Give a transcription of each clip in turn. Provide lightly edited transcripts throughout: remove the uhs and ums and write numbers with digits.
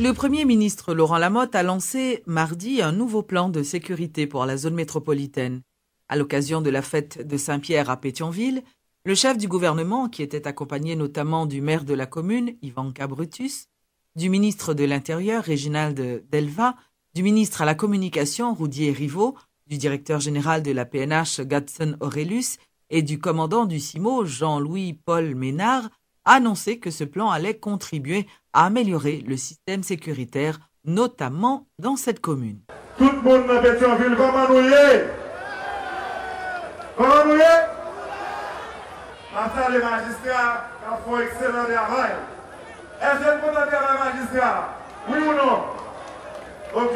Le Premier ministre Laurent Lamotte a lancé mardi un nouveau plan de sécurité pour la zone métropolitaine. À l'occasion de la fête de Saint-Pierre à Pétionville, le chef du gouvernement, qui était accompagné notamment du maire de la commune, Ivanka Brutus, du ministre de l'Intérieur, Réginald Delva, du ministre à la Communication, Roudier Rivaux, du directeur général de la PNH, Gadson Aurelius, et du commandant du CIMO, Jean-Louis-Paul Ménard, a annoncé que ce plan allait contribuer à améliorer le système sécuritaire, notamment dans cette commune. Tout le monde dans Pétionville, comment nous y est? Comment nous y est? Les magistrats ont fait excellent travail. Est-ce que vous avez un magistrat? Oui ou non? Ok.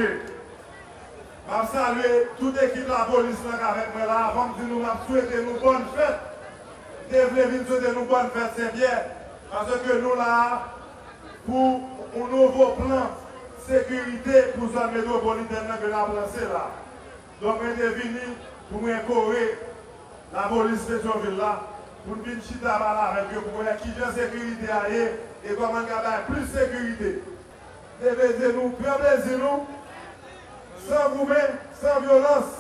Je salue toute l'équipe de la police avec moi là. Avant de nous souhaiter une bonne fête. Devez souhaiter une bonne fête, c'est bien. Parce que nous là, pour un nouveau plan sécurité pour la métropolitaine que la lancé là. Donc, on est venu pour incorporer la police de Pétionville là, pour venir chita avec eux, pour voir qui vient sécurité ailleurs et comment garder plus de sécurité. Devez nous, plaisir nous, sans vous-même, sans violence.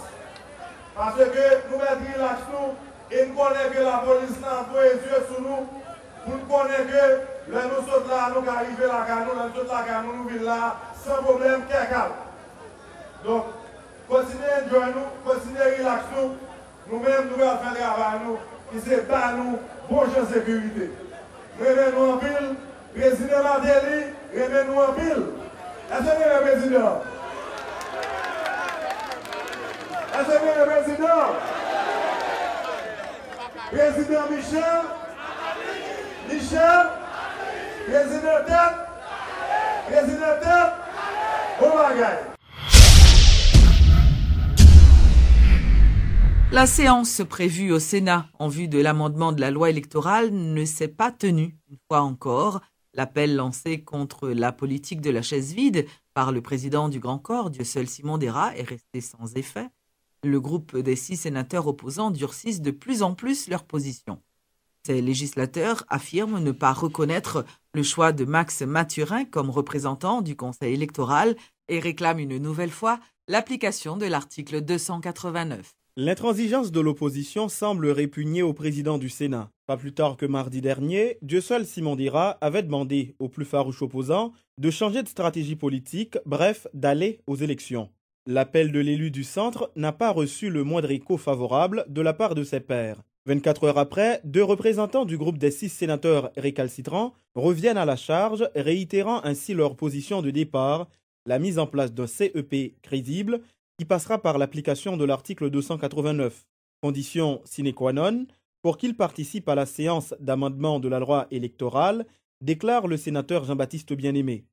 Parce que nous mettons relax nous et nous connaissons que la police n'a pas les yeux sur nous. Pour nous connaître que nous sommes là, nous arrivons là, nous sommes là, nous vivons là, sans problème, calme. Donc, continuez à enjoy nous, continuez à relax nous. Nous-mêmes, nous allons faire travail nous, qui c'est pas nous, bon de sécurité. Revenez-nous en pile, président Madeli, revenez-nous en pile. Est-ce que vous le président? Est-ce que vous le président? Président Michel? Michel? Président Tête? Président Tête? Bon bagaille. La séance prévue au Sénat en vue de l'amendement de la loi électorale ne s'est pas tenue. Une fois encore, l'appel lancé contre la politique de la chaise vide par le président du Grand Corps, Dieuseul Simon Dera, est resté sans effet. Le groupe des 6 sénateurs opposants durcissent de plus en plus leur position. Ces législateurs affirment ne pas reconnaître le choix de Max Mathurin comme représentant du Conseil électoral et réclament une nouvelle fois l'application de l'article 289. L'intransigeance de l'opposition semble répugner au président du Sénat. Pas plus tard que mardi dernier, Dieuseul Simon Dera avait demandé aux plus farouches opposants de changer de stratégie politique, bref, d'aller aux élections. L'appel de l'élu du centre n'a pas reçu le moindre écho favorable de la part de ses pairs. 24 heures après, 2 représentants du groupe des 6 sénateurs récalcitrants reviennent à la charge, réitérant ainsi leur position de départ, la mise en place d'un CEP crédible qui passera par l'application de l'article 289, condition sine qua non pour qu'il participe à la séance d'amendement de la loi électorale, déclare le sénateur Jean-Baptiste Bien-Aimé.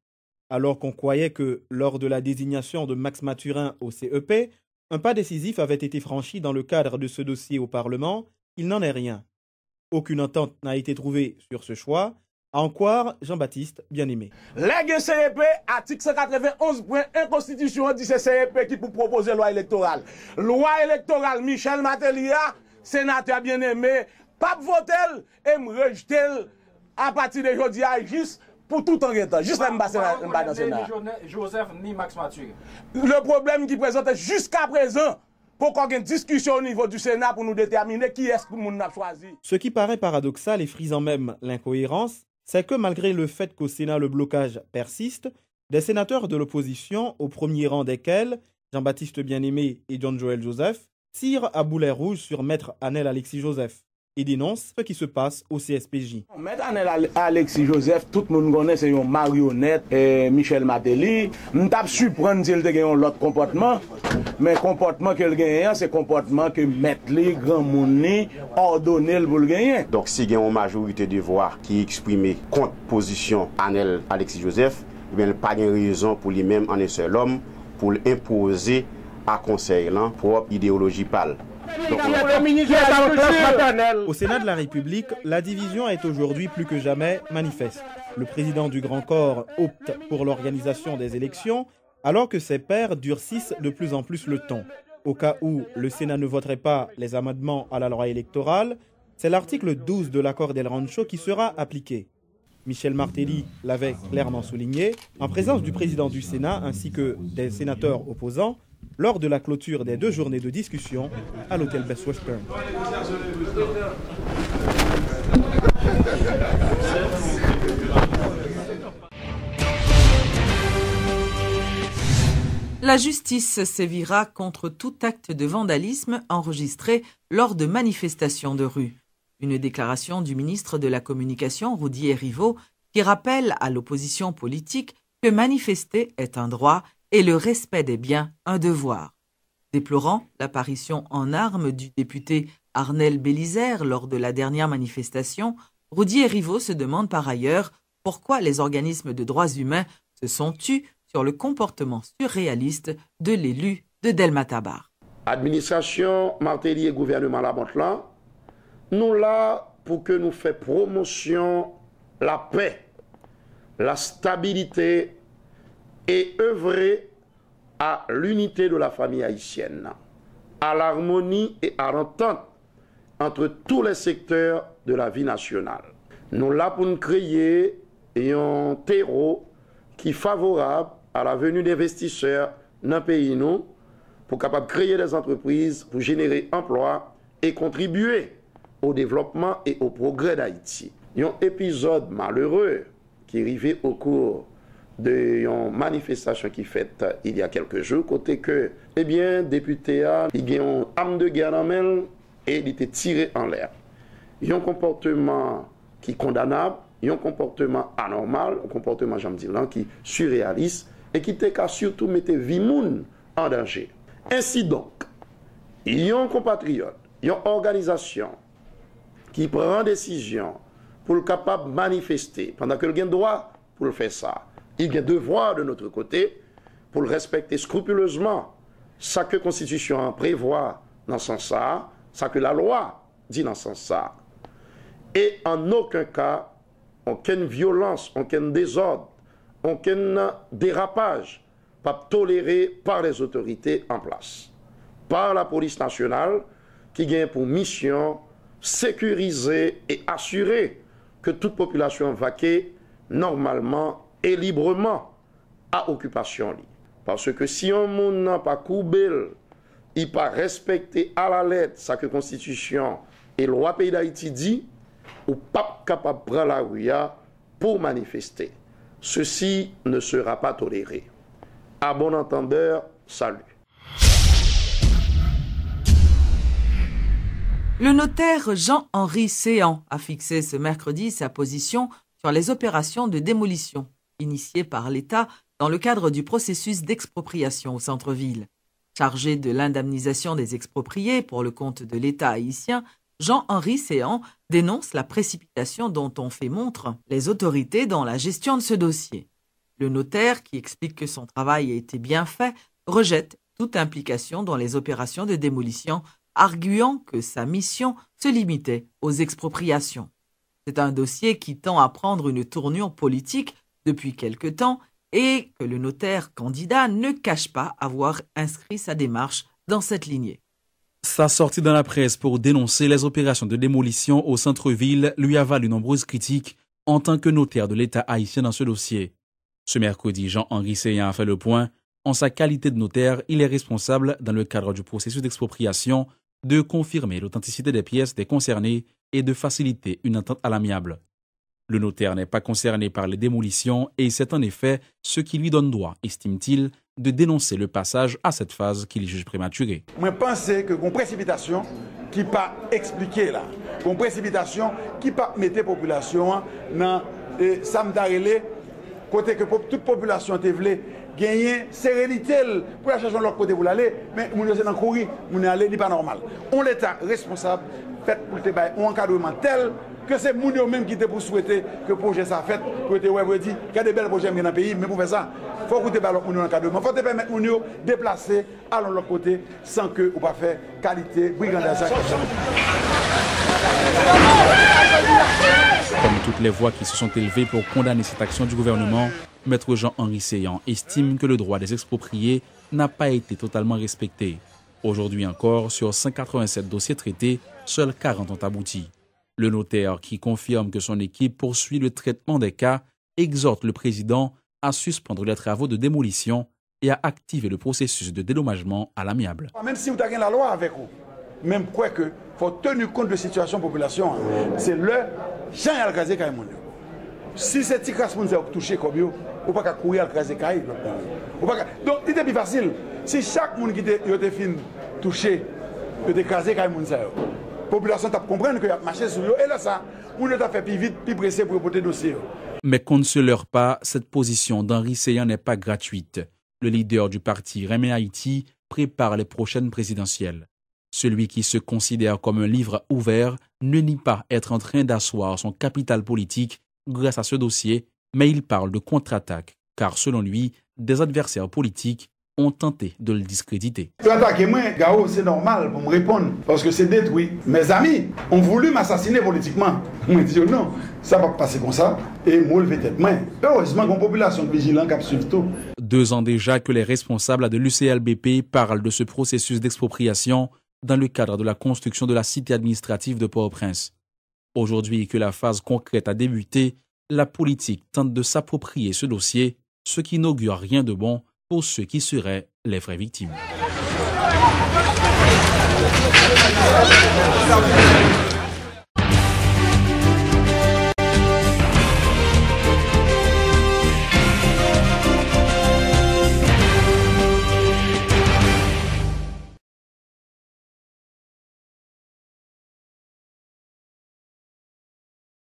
Alors qu'on croyait que, lors de la désignation de Max Mathurin au CEP, un pas décisif avait été franchi dans le cadre de ce dossier au Parlement, il n'en est rien. Aucune entente n'a été trouvée sur ce choix. À en croire Jean-Baptiste Bien-Aimé. Les CEP, article 191.1 Constitution, dit c'est CEP qui pour proposer loi électorale. Loi électorale, Michel Matelia, sénateur Bien-Aimé, pas voter et me rejeter à partir de aujourd'hui juste pour tout en temps. Juste là, dans le Sénat. Joseph ni Max Mathurin. Le problème qui présente jusqu'à présent, pour qu'on ait une discussion au niveau du Sénat pour nous déterminer qui est-ce que nous avons choisi. Ce qui paraît paradoxal et frisant même l'incohérence, c'est que malgré le fait qu'au Sénat le blocage persiste, des sénateurs de l'opposition, au premier rang desquels Jean-Baptiste Bien-Aimé et John-Joël Joseph, tirent à boulet rouge sur Maître Anel Alexis Joseph et dénoncent ce qui se passe au CSPJ. Maître Anel Alexis Joseph, tout le monde connaît, c'est un marionnette et Michel Mateli. Nous avons surpris s'il a l'autre comportement, mais le comportement qu'il gagne, c'est le comportement que Maître les grands monnaies ordonné pour le gagner. Donc, si il y a une majorité de voix qui exprime contre position Anel Alexis Joseph, il n'y a pas de raison pour lui-même en un seul homme pour l'imposer à conseil propre idéologie pâle. Au Sénat de la République, la division est aujourd'hui plus que jamais manifeste. Le président du Grand Corps opte pour l'organisation des élections, alors que ses pairs durcissent de plus en plus le ton. Au cas où le Sénat ne voterait pas les amendements à la loi électorale, c'est l'article 12 de l'accord d'El Rancho qui sera appliqué. Michel Martelly l'avait clairement souligné, en présence du président du Sénat ainsi que des sénateurs opposants, lors de la clôture des 2 journées de discussion à l'hôtel Best Western. La justice sévira contre tout acte de vandalisme enregistré lors de manifestations de rue. Une déclaration du ministre de la Communication, Roudier Rivaux, qui rappelle à l'opposition politique que manifester est un droit et le respect des biens un devoir. Déplorant l'apparition en armes du député Arnel Bélizaire lors de la dernière manifestation, Roudier Rivaux se demande par ailleurs pourquoi les organismes de droits humains se sont tus sur le comportement surréaliste de l'élu de Delmatabar. Administration Martelly et gouvernement Lamonte, nous là pour que nous fassions promotion la paix, la stabilité et œuvrer à l'unité de la famille haïtienne, à l'harmonie et à l'entente entre tous les secteurs de la vie nationale. Nous là pour nous créer un terreau qui est favorable à la venue d'investisseurs dans le pays nous, pour capable créer des entreprises, pour générer emploi et contribuer au développement et au progrès d'Haïti. Un épisode malheureux qui est arrivé au cours d'une manifestation qui faite il y a quelques jours, côté que, eh bien, député a, il y a une arme de guerre en main et il était tiré en l'air. Il y a un comportement qui est condamnable, il y a un comportement anormal, un comportement, j'aime dire, qui est surréaliste et qui t'a surtout mettre vie moun en danger. Ainsi donc, il y a un compatriote, il y a une organisation qui prend décision pour le capable de manifester, pendant que le droit pour le faire ça. Il y a un devoir de notre côté pour le respecter scrupuleusement, ça que la Constitution prévoit dans ce sens, ça que la loi dit dans ce sens. Et en aucun cas, aucune violence, aucun désordre, aucun dérapage pas toléré par les autorités en place. Par la police nationale qui gagne pour mission sécuriser et assurer que toute population vaquée normalement et librement à occupation. Parce que si un monde n'a pas coupé, il n'a pas respecté à la lettre ça que la Constitution et la loi pays d'Haïti dit, ou pas capable de prendre la rue pour manifester. Ceci ne sera pas toléré. À bon entendeur, salut. Le notaire Jean-Henri Séan a fixé ce mercredi sa position sur les opérations de démolition initiées par l'État dans le cadre du processus d'expropriation au centre-ville. Chargé de l'indemnisation des expropriés pour le compte de l'État haïtien, Jean-Henri Séan dénonce la précipitation dont ont fait montre les autorités dans la gestion de ce dossier. Le notaire, qui explique que son travail a été bien fait, rejette toute implication dans les opérations de démolition, arguant que sa mission se limitait aux expropriations. C'est un dossier qui tend à prendre une tournure politique depuis quelque temps et que le notaire candidat ne cache pas avoir inscrit sa démarche dans cette lignée. Sa sortie dans la presse pour dénoncer les opérations de démolition au centre-ville lui a valu nombreuses critiques en tant que notaire de l'État haïtien dans ce dossier. Ce mercredi, Jean-Henri Séan a fait le point. En sa qualité de notaire, il est responsable, dans le cadre du processus d'expropriation, de confirmer l'authenticité des pièces des concernés et de faciliter une entente à l'amiable. Le notaire n'est pas concerné par les démolitions et c'est en effet ce qui lui donne droit, estime-t-il, de dénoncer le passage à cette phase qu'il juge prématurée. Je pense que une précipitation qui pas expliquée là, une précipitation qui pas mettre la population dans samdarele côté que toute population te voulait gagner sérénité pour la chercher de l'autre côté pour l'aller, mais on est dans courir, on est allé, n'est pas normal. On l'État responsable fait pour te bailler un encadrement tel que c'est moun yo même qui te pour souhaiter que le projet ça fait pour te ouais dire qu'il y a des belles projets dans le pays, mais pour faire ça, il faut que tu bailler un encadrement, faut te permettre moun yo déplacer à l'autre côté sans que ou pas faire qualité brigandage. Comme toutes les voix qui se sont élevées pour condamner cette action du gouvernement, Maître Jean-Henri Séan estime que le droit des expropriés n'a pas été totalement respecté. Aujourd'hui encore, sur 187 dossiers traités, seuls 40 ont abouti. Le notaire, qui confirme que son équipe poursuit le traitement des cas, exhorte le président à suspendre les travaux de démolition et à activer le processus de dédommagement à l'amiable. Même si vous avez la loi avec vous, même quoi que faut tenir compte de la situation de la population, c'est le gens à l'craser quand même. Si c'est petit crasse moun touché comme yo, ou pas courir à l'craser quand même. Donc il est plus facile. Si chaque monde qui était fin touché, il était écrasé quand même ça. La population t'a comprendre que y a marché sur eux et là ça, on t'a fait plus vite, plus pressé pour porter dossier. Mais qu'on ne se leurre pas, cette position d'Henri Seyhan n'est pas gratuite. Le leader du parti Remè Haïti prépare les prochaines présidentielles. Celui qui se considère comme un livre ouvert ne nie pas être en train d'asseoir son capital politique grâce à ce dossier, mais il parle de contre-attaque, car selon lui, des adversaires politiques ont tenté de le discréditer. Tu attaques moi, Gao, c'est normal pour me répondre, parce que c'est détruit. Mes amis ont voulu m'assassiner politiquement. Moi, je dis non, ça va passer comme ça, et moi, le tête moi. Heureusement qu'on population vigilante qui suit tout. 2 ans déjà que les responsables de l'UCLBP parlent de ce processus d'expropriation dans le cadre de la construction de la cité administrative de Port-au-Prince. Aujourd'hui que la phase concrète a débuté, la politique tente de s'approprier ce dossier, ce qui n'augure rien de bon pour ceux qui seraient les vraies victimes.